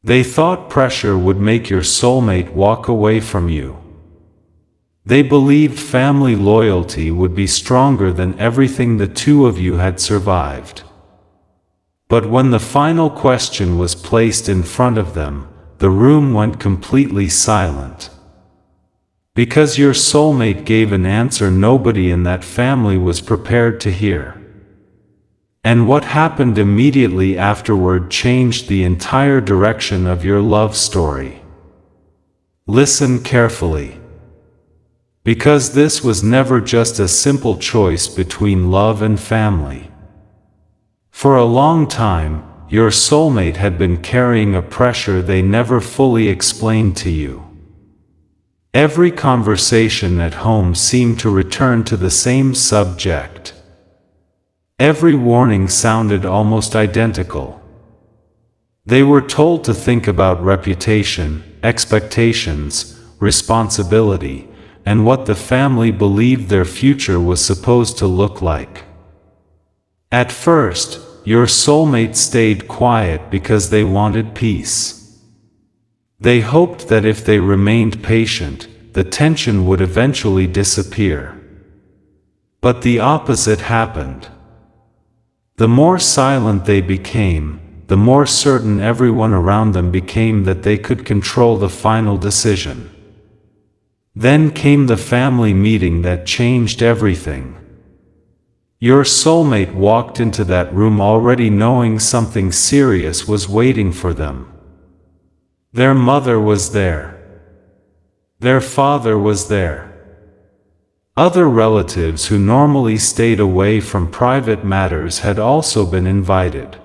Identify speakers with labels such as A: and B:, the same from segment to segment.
A: They thought pressure would make your soulmate walk away from you. They believed family loyalty would be stronger than everything the two of you had survived. But when the final question was placed in front of them, the room went completely silent. Because your soulmate gave an answer nobody in that family was prepared to hear. And what happened immediately afterward changed the entire direction of your love story. Listen carefully. Because this was never just a simple choice between love and family. For a long time, your soulmate had been carrying a pressure they never fully explained to you. Every conversation at home seemed to return to the same subject. Every warning sounded almost identical. They were told to think about reputation, expectations, responsibility, and what the family believed their future was supposed to look like. At first, your soulmate stayed quiet because they wanted peace. They hoped that if they remained patient, the tension would eventually disappear. But the opposite happened. The more silent they became, the more certain everyone around them became that they could control the final decision. Then came the family meeting that changed everything. Your soulmate walked into that room already knowing something serious was waiting for them. Their mother was there. Their father was there. Other relatives who normally stayed away from private matters had also been invited.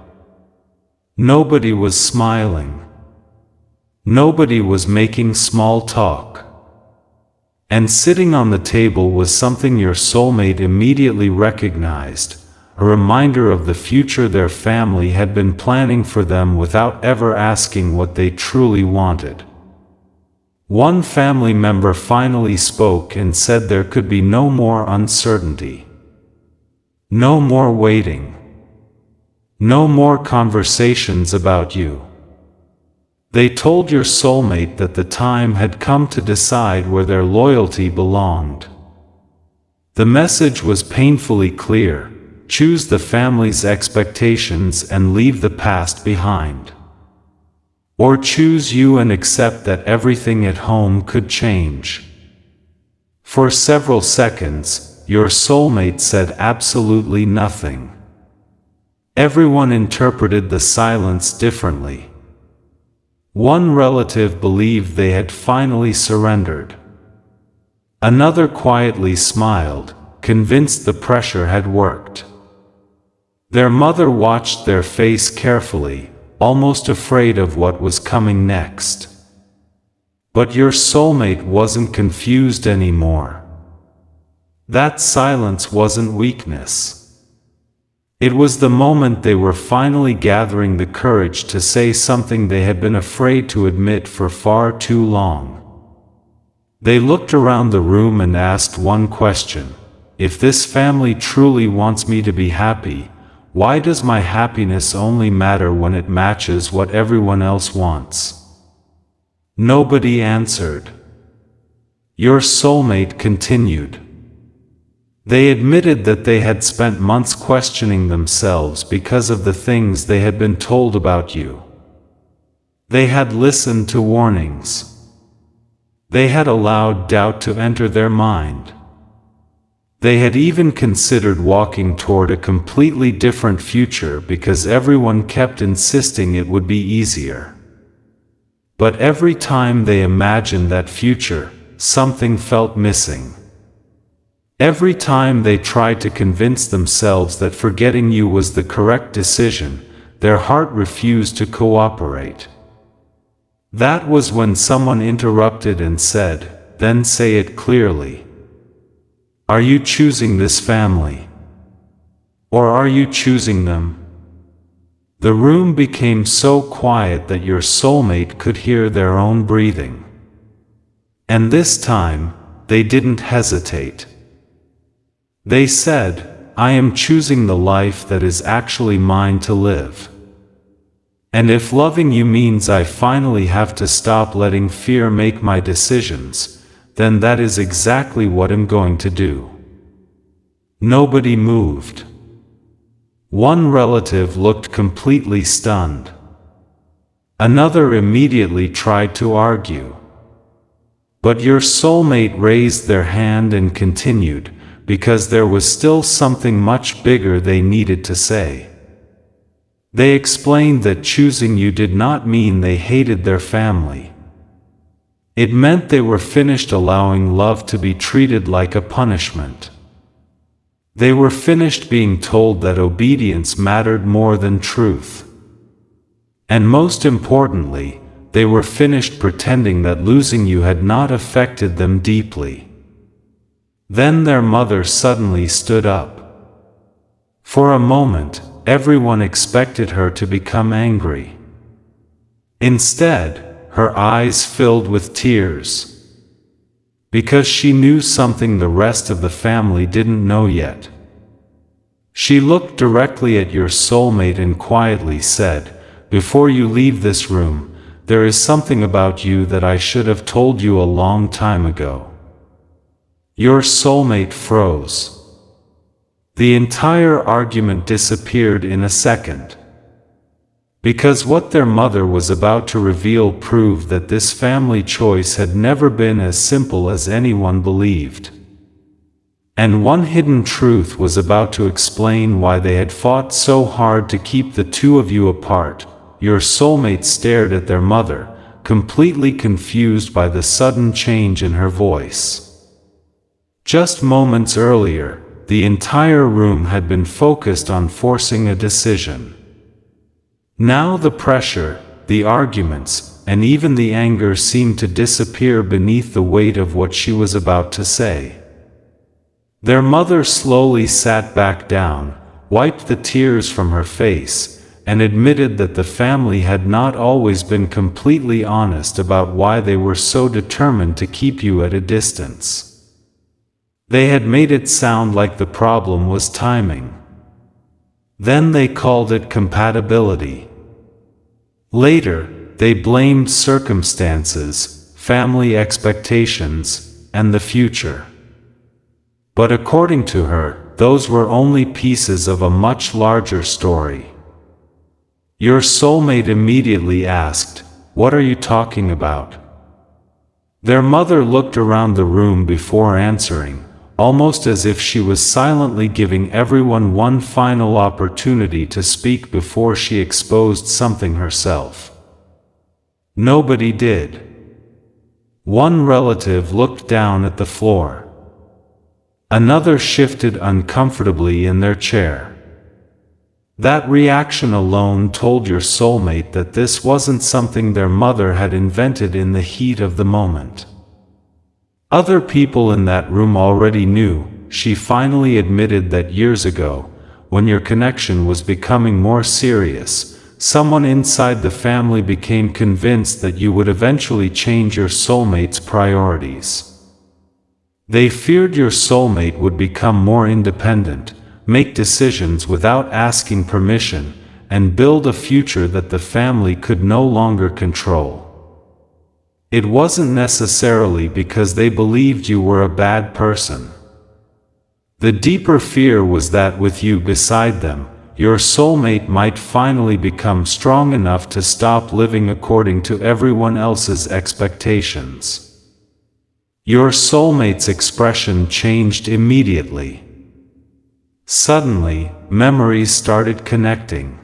A: Nobody was smiling. Nobody was making small talk. And sitting on the table was something your soulmate immediately recognized, a reminder of the future their family had been planning for them without ever asking what they truly wanted. One family member finally spoke and said there could be no more uncertainty. No more waiting. No more conversations about you. They told your soulmate that the time had come to decide where their loyalty belonged. The message was painfully clear: choose the family's expectations and leave the past behind. Or choose you and accept that everything at home could change. For several seconds, your soulmate said absolutely nothing. Everyone interpreted the silence differently. One relative believed they had finally surrendered. Another quietly smiled, convinced the pressure had worked. Their mother watched their face carefully, almost afraid of what was coming next. But your soulmate wasn't confused anymore. That silence wasn't weakness. It was the moment they were finally gathering the courage to say something they had been afraid to admit for far too long. They looked around the room and asked one question: if this family truly wants me to be happy, why does my happiness only matter when it matches what everyone else wants? Nobody answered. Your soulmate continued. They admitted that they had spent months questioning themselves because of the things they had been told about you. They had listened to warnings. They had allowed doubt to enter their mind. They had even considered walking toward a completely different future because everyone kept insisting it would be easier. But every time they imagined that future, something felt missing. Every time they tried to convince themselves that forgetting you was the correct decision, their heart refused to cooperate. That was when someone interrupted and said, "Then say it clearly. Are you choosing this family? Or are you choosing them?" The room became so quiet that your soulmate could hear their own breathing. And this time, they didn't hesitate. They said, "I am choosing the life that is actually mine to live." And if loving you means I finally have to stop letting fear make my decisions, then that is exactly what I'm going to do." Nobody moved. One relative looked completely stunned. Another immediately tried to argue. But your soulmate raised their hand and continued, because there was still something much bigger they needed to say. They explained that choosing you did not mean they hated their family. It meant they were finished allowing love to be treated like a punishment. They were finished being told that obedience mattered more than truth. And most importantly, they were finished pretending that losing you had not affected them deeply. Then their mother suddenly stood up. For a moment, everyone expected her to become angry. Instead, her eyes filled with tears. Because she knew something the rest of the family didn't know yet. She looked directly at your soulmate and quietly said, "Before you leave this room, there is something about you that I should have told you a long time ago." Your soulmate froze. The entire argument disappeared in a second. Because what their mother was about to reveal proved that this family choice had never been as simple as anyone believed. And one hidden truth was about to explain why they had fought so hard to keep the two of you apart. Your soulmate stared at their mother, completely confused by the sudden change in her voice. Just moments earlier, the entire room had been focused on forcing a decision. Now the pressure, the arguments, and even the anger seemed to disappear beneath the weight of what she was about to say. Their mother slowly sat back down, wiped the tears from her face, and admitted that the family had not always been completely honest about why they were so determined to keep you at a distance. They had made it sound like the problem was timing. Then they called it compatibility. Later, they blamed circumstances, family expectations, and the future. But according to her, those were only pieces of a much larger story. Your soulmate immediately asked, "What are you talking about?" Their mother looked around the room before answering, almost as if she was silently giving everyone one final opportunity to speak before she exposed something herself. Nobody did. One relative looked down at the floor. Another shifted uncomfortably in their chair. That reaction alone told your soulmate that this wasn't something their mother had invented in the heat of the moment. Other people in that room already knew. She finally admitted that years ago, when your connection was becoming more serious, someone inside the family became convinced that you would eventually change your soulmate's priorities. They feared your soulmate would become more independent, make decisions without asking permission, and build a future that the family could no longer control. It wasn't necessarily because they believed you were a bad person. The deeper fear was that with you beside them, your soulmate might finally become strong enough to stop living according to everyone else's expectations. Your soulmate's expression changed immediately. Suddenly, memories started connecting.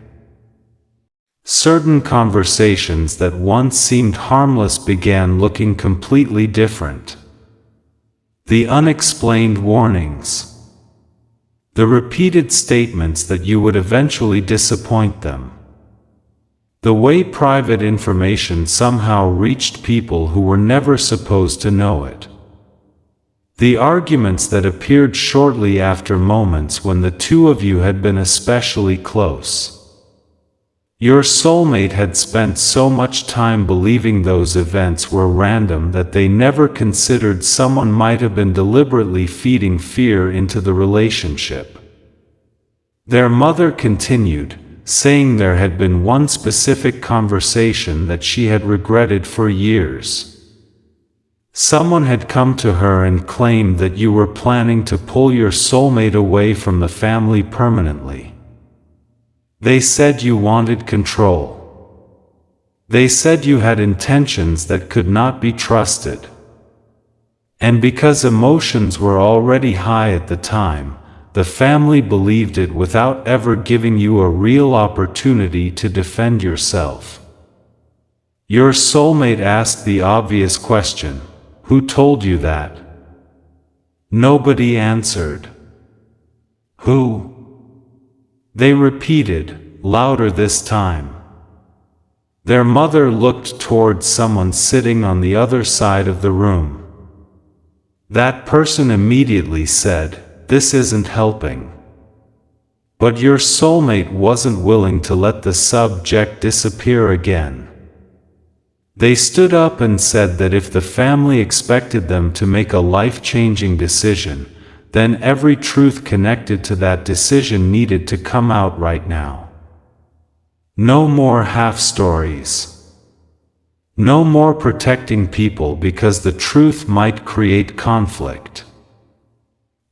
A: Certain conversations that once seemed harmless began looking completely different. The unexplained warnings. The repeated statements that you would eventually disappoint them. The way private information somehow reached people who were never supposed to know it. The arguments that appeared shortly after moments when the two of you had been especially close. Your soulmate had spent so much time believing those events were random that they never considered someone might have been deliberately feeding fear into the relationship. Their mother continued, saying there had been one specific conversation that she had regretted for years. Someone had come to her and claimed that you were planning to pull your soulmate away from the family permanently. They said you wanted control. They said you had intentions that could not be trusted. And because emotions were already high at the time, the family believed it without ever giving you a real opportunity to defend yourself. Your soulmate asked the obvious question, "Who told you that?" Nobody answered. "Who?" They repeated, louder this time. Their mother looked toward someone sitting on the other side of the room. That person immediately said, "This isn't helping." But your soulmate wasn't willing to let the subject disappear again. They stood up and said that if the family expected them to make a life-changing decision, then every truth connected to that decision needed to come out right now. No more half-stories. No more protecting people because the truth might create conflict.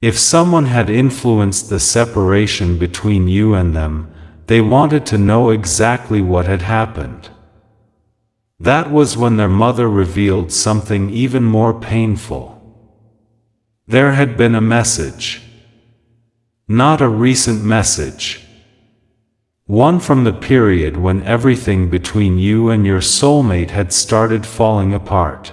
A: If someone had influenced the separation between you and them, they wanted to know exactly what had happened. That was when their mother revealed something even more painful. There had been a message. Not a recent message. One from the period when everything between you and your soulmate had started falling apart.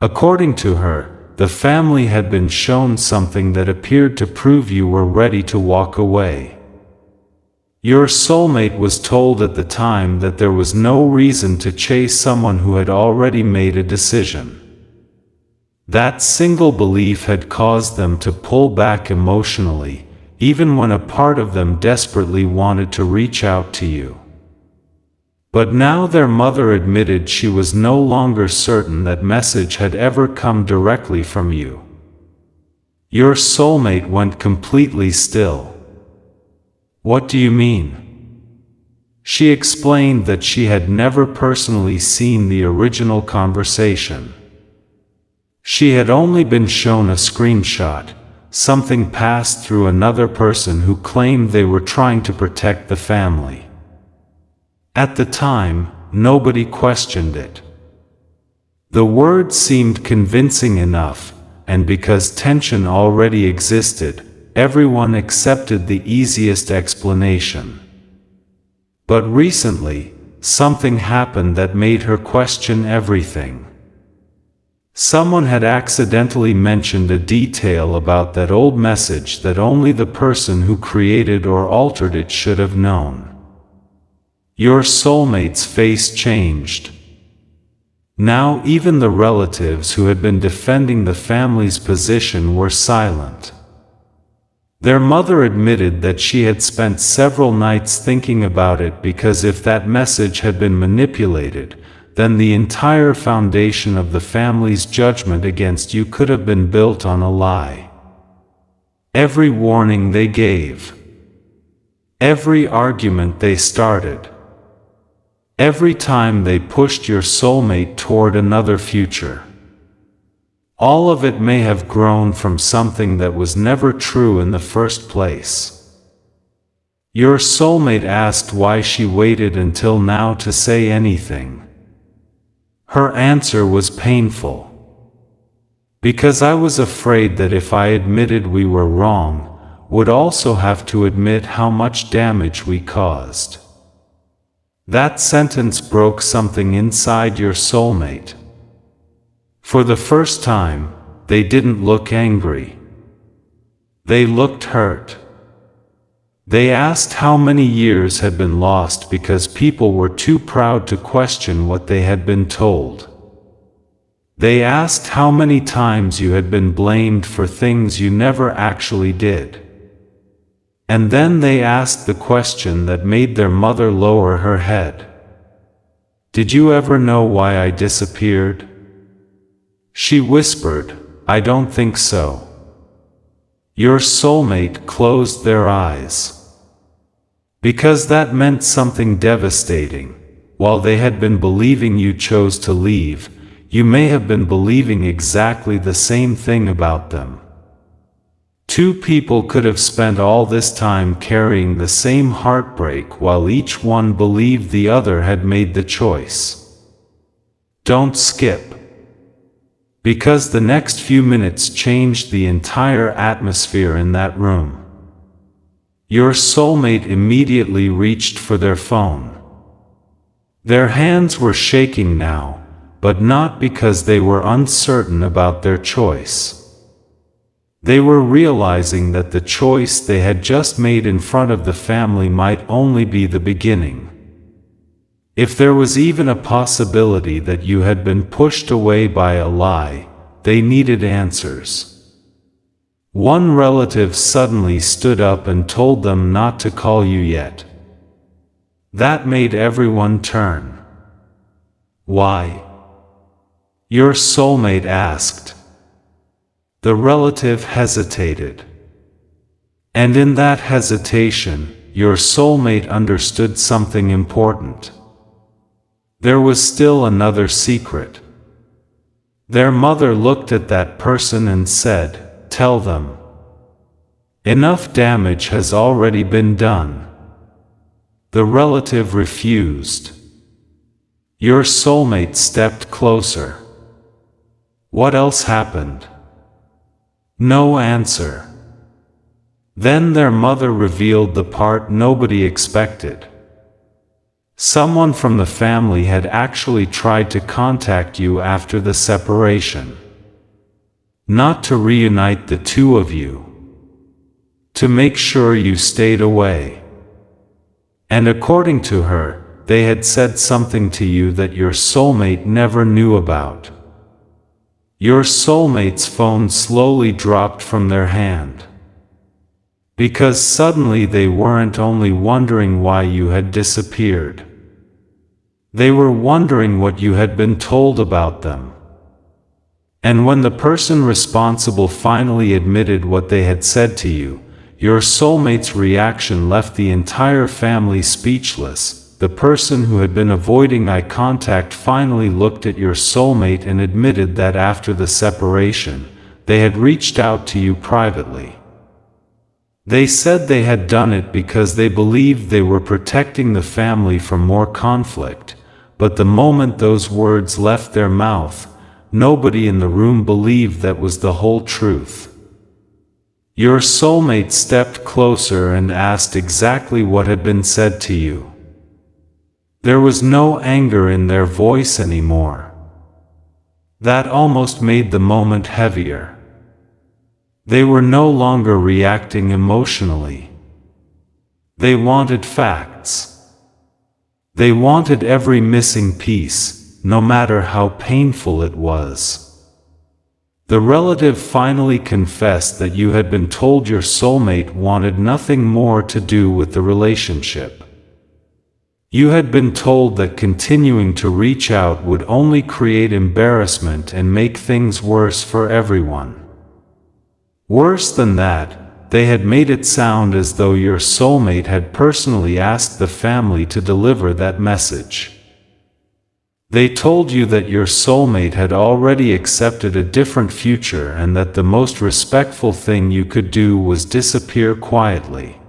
A: According to her, the family had been shown something that appeared to prove you were ready to walk away. Your soulmate was told at the time that there was no reason to chase someone who had already made a decision. That single belief had caused them to pull back emotionally, even when a part of them desperately wanted to reach out to you. But now their mother admitted she was no longer certain that message had ever come directly from you. Your soulmate went completely still. "What do you mean?" She explained that she had never personally seen the original conversation. She had only been shown a screenshot, something passed through another person who claimed they were trying to protect the family. At the time, nobody questioned it. The words seemed convincing enough, and because tension already existed, everyone accepted the easiest explanation. But recently, something happened that made her question everything. Someone had accidentally mentioned a detail about that old message that only the person who created or altered it should have known. Your soulmate's face changed. Now even the relatives who had been defending the family's position were silent. Their mother admitted that she had spent several nights thinking about it because if that message had been manipulated, then the entire foundation of the family's judgment against you could have been built on a lie. Every warning they gave, every argument they started, every time they pushed your soulmate toward another future, all of it may have grown from something that was never true in the first place. Your soulmate asked why she waited until now to say anything. Her answer was painful. Because I was afraid that if I admitted we were wrong, would also have to admit how much damage we caused. That sentence broke something inside your soulmate. For the first time, they didn't look angry. They looked hurt. They asked how many years had been lost because people were too proud to question what they had been told. They asked how many times you had been blamed for things you never actually did. And then they asked the question that made their mother lower her head. "Did you ever know why I disappeared?" She whispered, "I don't think so." Your soulmate closed their eyes. Because that meant something devastating. While they had been believing you chose to leave, you may have been believing exactly the same thing about them. Two people could have spent all this time carrying the same heartbreak while each one believed the other had made the choice. Don't skip. Because the next few minutes changed the entire atmosphere in that room. Your soulmate immediately reached for their phone. Their hands were shaking now, but not because they were uncertain about their choice. They were realizing that the choice they had just made in front of the family might only be the beginning. If there was even a possibility that you had been pushed away by a lie, they needed answers. One relative suddenly stood up and told them not to call you yet. That made everyone turn. Why? Your soulmate asked. The relative hesitated. And in that hesitation, your soulmate understood something important. There was still another secret. Their mother looked at that person and said, "Tell them. Enough damage has already been done." The relative refused. Your soulmate stepped closer. What else happened? No answer. Then their mother revealed the part nobody expected. Someone from the family had actually tried to contact you after the separation. Not to reunite the two of you. To make sure you stayed away. And according to her, they had said something to you that your soulmate never knew about. Your soulmate's phone slowly dropped from their hand. Because suddenly they weren't only wondering why you had disappeared. They were wondering what you had been told about them. And when the person responsible finally admitted what they had said to you, your soulmate's reaction left the entire family speechless. The person who had been avoiding eye contact finally looked at your soulmate and admitted that after the separation, they had reached out to you privately. They said they had done it because they believed they were protecting the family from more conflict, but the moment those words left their mouth, nobody in the room believed that was the whole truth. Your soulmate stepped closer and asked exactly what had been said to you. There was no anger in their voice anymore. That almost made the moment heavier. They were no longer reacting emotionally. They wanted facts. They wanted every missing piece, no matter how painful it was. The relative finally confessed that you had been told your soulmate wanted nothing more to do with the relationship. You had been told that continuing to reach out would only create embarrassment and make things worse for everyone. Worse than that, they had made it sound as though your soulmate had personally asked the family to deliver that message. They told you that your soulmate had already accepted a different future and that the most respectful thing you could do was disappear quietly.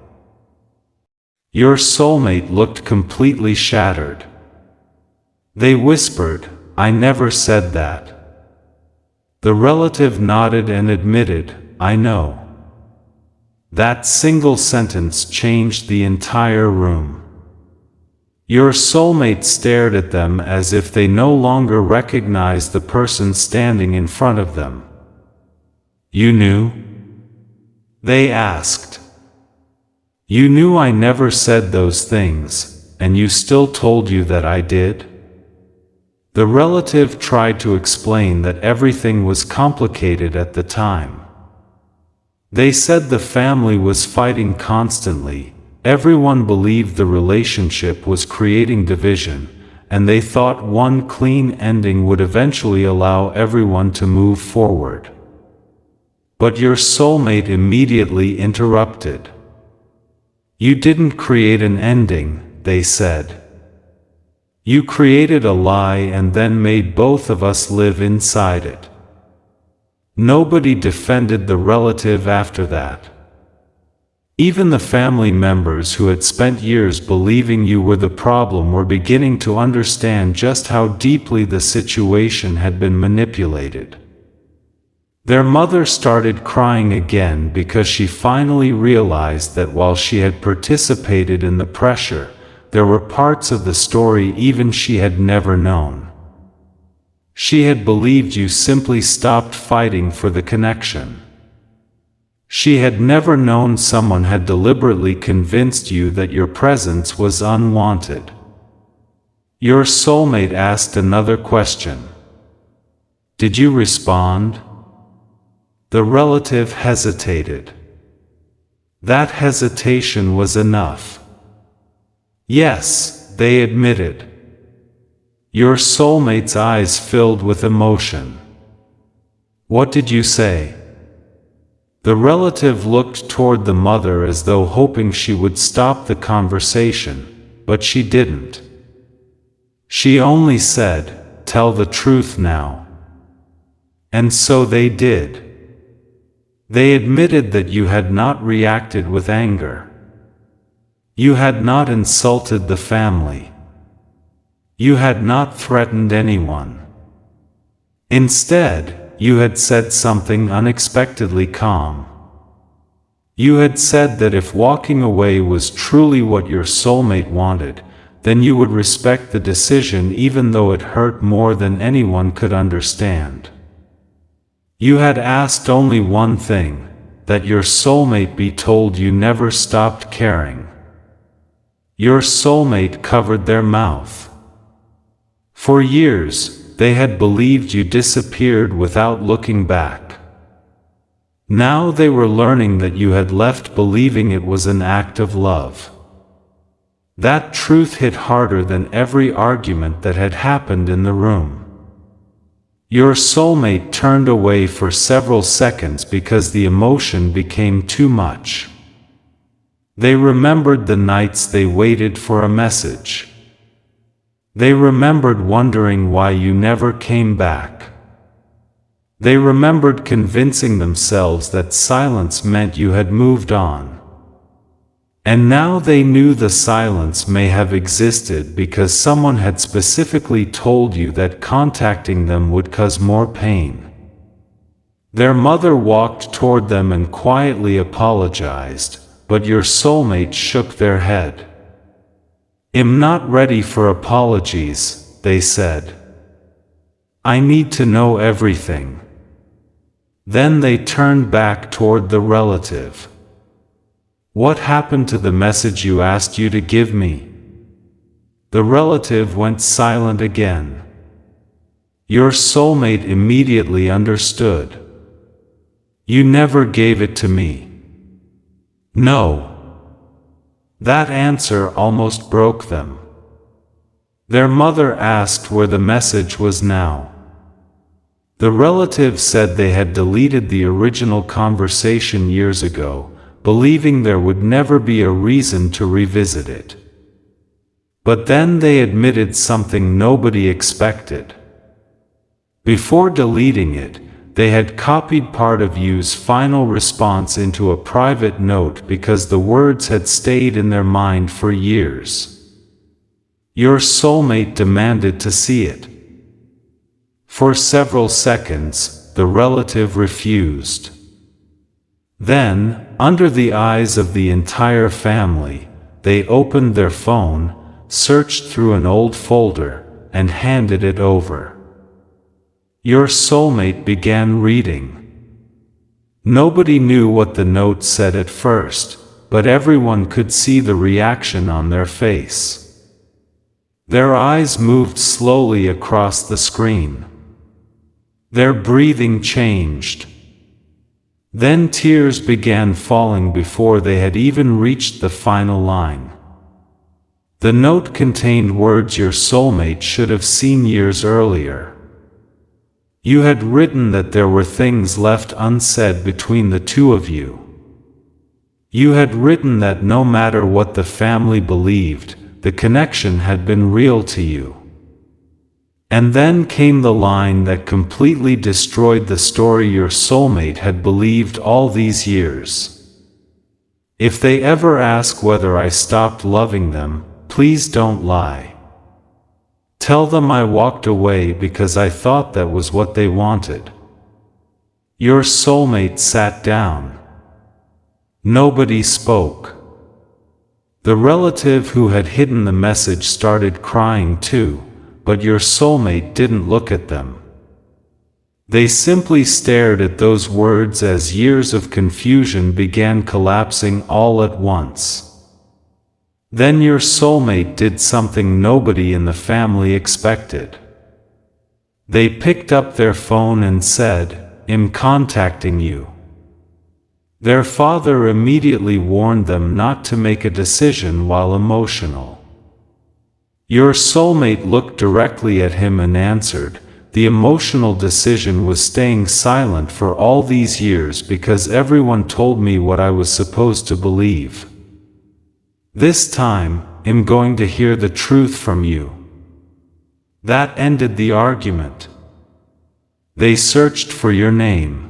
A: Your soulmate looked completely shattered. They whispered, "I never said that." The relative nodded and admitted, "I know." That single sentence changed the entire room. Your soulmate stared at them as if they no longer recognized the person standing in front of them. "You knew?" they asked. "You knew I never said those things, and you still told you that I did?" The relative tried to explain that everything was complicated at the time. They said the family was fighting constantly, everyone believed the relationship was creating division, and they thought one clean ending would eventually allow everyone to move forward. But your soulmate immediately interrupted. You didn't create an ending, they said. You created a lie and then made both of us live inside it. Nobody defended the relative after that. Even the family members who had spent years believing you were the problem were beginning to understand just how deeply the situation had been manipulated. Their mother started crying again because she finally realized that while she had participated in the pressure, there were parts of the story even she had never known. She had believed you simply stopped fighting for the connection. She had never known someone had deliberately convinced you that your presence was unwanted. Your soulmate asked another question. Did you respond? The relative hesitated. That hesitation was enough. Yes, they admitted. Your soulmate's eyes filled with emotion. What did you say? The relative looked toward the mother as though hoping she would stop the conversation, but she didn't. She only said, "Tell the truth now." And so they did. They admitted that you had not reacted with anger. You had not insulted the family. You had not threatened anyone. Instead, you had said something unexpectedly calm. You had said that if walking away was truly what your soulmate wanted, then you would respect the decision even though it hurt more than anyone could understand. You had asked only one thing, that your soulmate be told you never stopped caring. Your soulmate covered their mouth. For years, they had believed you disappeared without looking back. Now they were learning that you had left believing it was an act of love. That truth hit harder than every argument that had happened in the room. Your soulmate turned away for several seconds because the emotion became too much. They remembered the nights they waited for a message. They remembered wondering why you never came back. They remembered convincing themselves that silence meant you had moved on. And now they knew the silence may have existed because someone had specifically told you that contacting them would cause more pain. Their mother walked toward them and quietly apologized, but your soulmate shook their head. "I'm not ready for apologies," they said. "I need to know everything." Then they turned back toward the relative. "What happened to the message you asked you to give me?" The relative went silent again. Your soulmate immediately understood. "You never gave it to me." "No." That answer almost broke them. Their mother asked where the message was now. The relative said they had deleted the original conversation years ago, believing there would never be a reason to revisit it. But then they admitted something nobody expected. Before deleting it, they had copied part of you's final response into a private note because the words had stayed in their mind for years. Your soulmate demanded to see it. For several seconds, the relative refused. Then, under the eyes of the entire family, they opened their phone, searched through an old folder, and handed it over. Your soulmate began reading. Nobody knew what the note said at first, but everyone could see the reaction on their face. Their eyes moved slowly across the screen. Their breathing changed. Then tears began falling before they had even reached the final line. The note contained words your soulmate should have seen years earlier. You had written that there were things left unsaid between the two of you. You had written that no matter what the family believed, the connection had been real to you. And then came the line that completely destroyed the story your soulmate had believed all these years. If they ever ask whether I stopped loving them, please don't lie. Tell them I walked away because I thought that was what they wanted. Your soulmate sat down. Nobody spoke. The relative who had hidden the message started crying too, but your soulmate didn't look at them. They simply stared at those words as years of confusion began collapsing all at once. Then your soulmate did something nobody in the family expected. They picked up their phone and said, "I'm contacting you." Their father immediately warned them not to make a decision while emotional. Your soulmate looked directly at him and answered, "The emotional decision was staying silent for all these years because everyone told me what I was supposed to believe. This time, I'm going to hear the truth from you." That ended the argument. They searched for your name.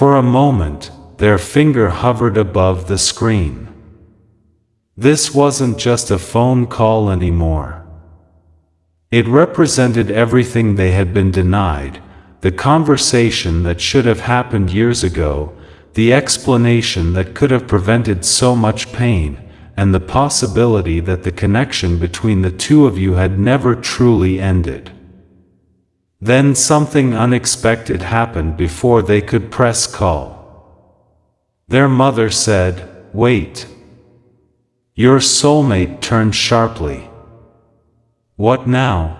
A: For a moment, their finger hovered above the screen. This wasn't just a phone call anymore. It represented everything they had been denied, the conversation that should have happened years ago, the explanation that could have prevented so much pain, and the possibility that the connection between the two of you had never truly ended. Then something unexpected happened before they could press call. Their mother said, "Wait." Your soulmate turned sharply. "What now?"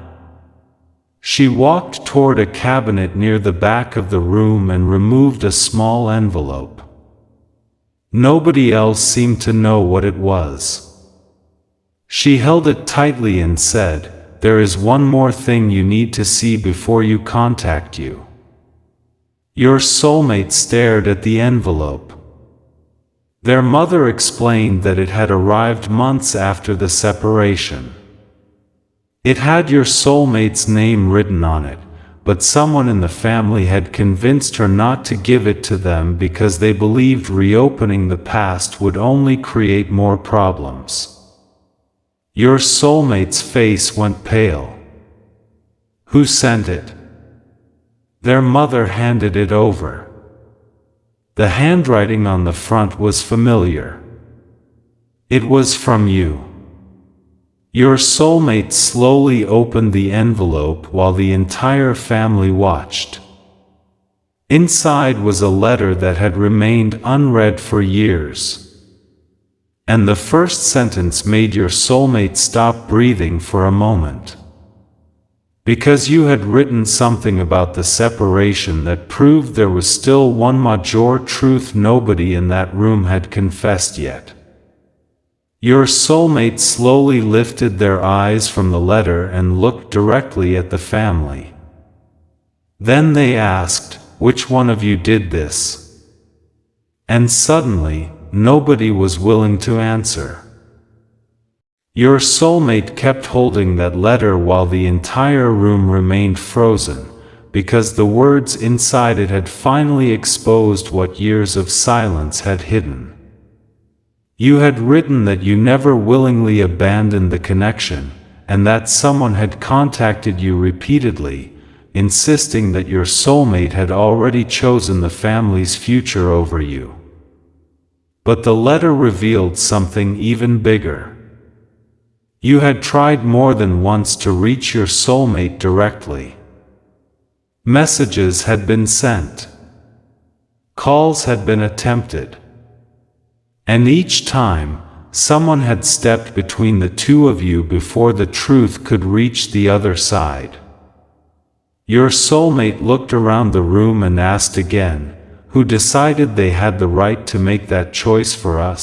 A: She walked toward a cabinet near the back of the room and removed a small envelope. Nobody else seemed to know what it was. She held it tightly and said, "There is one more thing you need to see before you contact you." Your soulmate stared at the envelope. Their mother explained that it had arrived months after the separation. It had your soulmate's name written on it, but someone in the family had convinced her not to give it to them because they believed reopening the past would only create more problems. Your soulmate's face went pale. "Who sent it?" Their mother handed it over. The handwriting on the front was familiar. It was from you. Your soulmate slowly opened the envelope while the entire family watched. Inside was a letter that had remained unread for years. And the first sentence made your soulmate stop breathing for a moment. Because you had written something about the separation that proved there was still one major truth nobody in that room had confessed yet. Your soulmate slowly lifted their eyes from the letter and looked directly at the family. Then they asked, "Which one of you did this?" And suddenly, nobody was willing to answer. Your soulmate kept holding that letter while the entire room remained frozen, because the words inside it had finally exposed what years of silence had hidden. You had written that you never willingly abandoned the connection, and that someone had contacted you repeatedly, insisting that your soulmate had already chosen the family's future over you. But the letter revealed something even bigger. You had tried more than once to reach your soulmate directly. Messages had been sent. Calls had been attempted. And each time, someone had stepped between the two of you before the truth could reach the other side. Your soulmate looked around the room and asked again, "Who decided they had the right to make that choice for us?"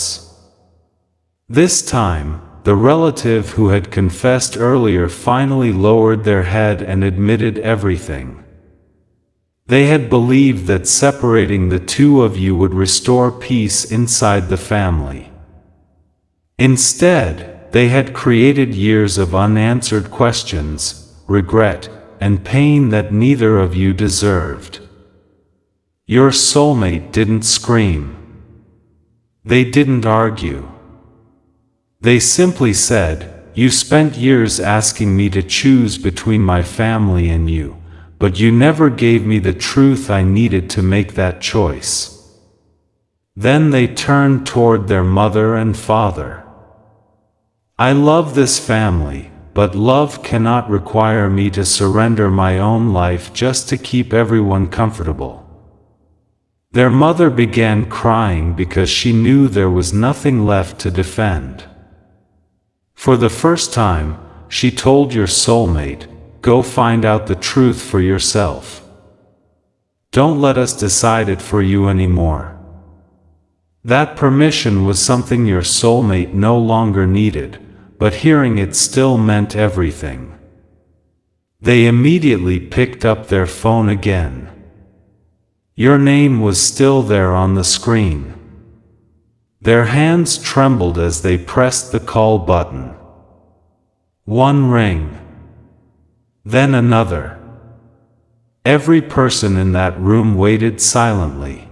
A: This time, the relative who had confessed earlier finally lowered their head and admitted everything. They had believed that separating the two of you would restore peace inside the family. Instead, they had created years of unanswered questions, regret, and pain that neither of you deserved. Your soulmate didn't scream. They didn't argue. They simply said, "You spent years asking me to choose between my family and you, but you never gave me the truth I needed to make that choice." Then they turned toward their mother and father. "I love this family, but love cannot require me to surrender my own life just to keep everyone comfortable." Their mother began crying because she knew there was nothing left to defend. For the first time, she told your soulmate, "Go find out the truth for yourself. Don't let us decide it for you anymore." That permission was something your soulmate no longer needed, but hearing it still meant everything. They immediately picked up their phone again. Your name was still there on the screen. Their hands trembled as they pressed the call button. One ring. Then another. Every person in that room waited silently.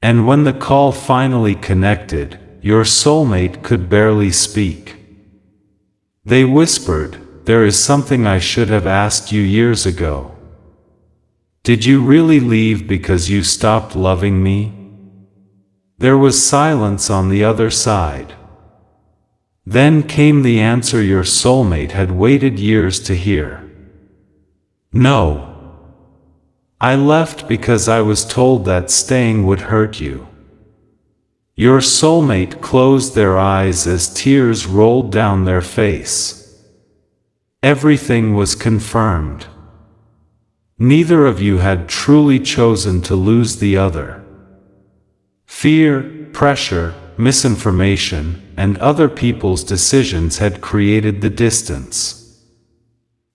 A: And when the call finally connected, your soulmate could barely speak. They whispered, "There is something I should have asked you years ago. Did you really leave because you stopped loving me?" There was silence on the other side. Then came the answer your soulmate had waited years to hear. "No. I left because I was told that staying would hurt you." Your soulmate closed their eyes as tears rolled down their face. Everything was confirmed. Neither of you had truly chosen to lose the other. Fear, pressure, misinformation, and other people's decisions had created the distance.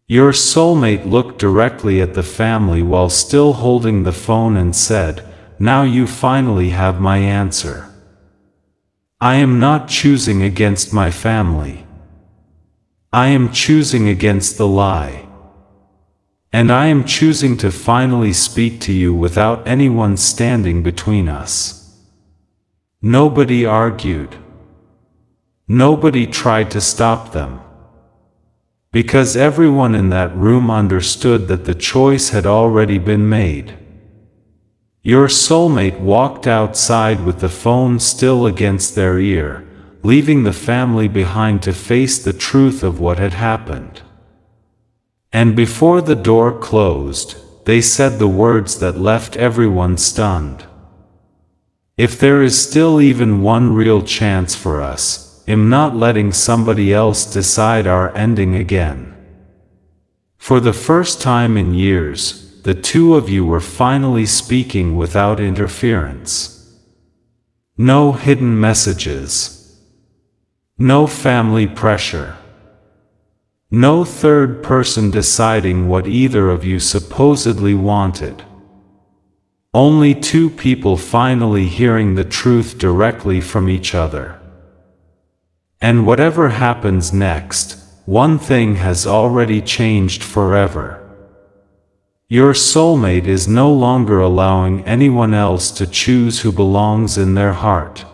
A: Your soulmate looked directly at the family while still holding the phone and said, "Now you finally have my answer. I am not choosing against my family. I am choosing against the lie. And I am choosing to finally speak to you without anyone standing between us." Nobody argued. Nobody tried to stop them. Because everyone in that room understood that the choice had already been made. Your soulmate walked outside with the phone still against their ear, leaving the family behind to face the truth of what had happened. And before the door closed, they said the words that left everyone stunned. "If there is still even one real chance for us, I'm not letting somebody else decide our ending again." For the first time in years, the two of you were finally speaking without interference. No hidden messages. No family pressure. No third person deciding what either of you supposedly wanted. Only two people finally hearing the truth directly from each other. And whatever happens next, one thing has already changed forever. Your soulmate is no longer allowing anyone else to choose who belongs in their heart.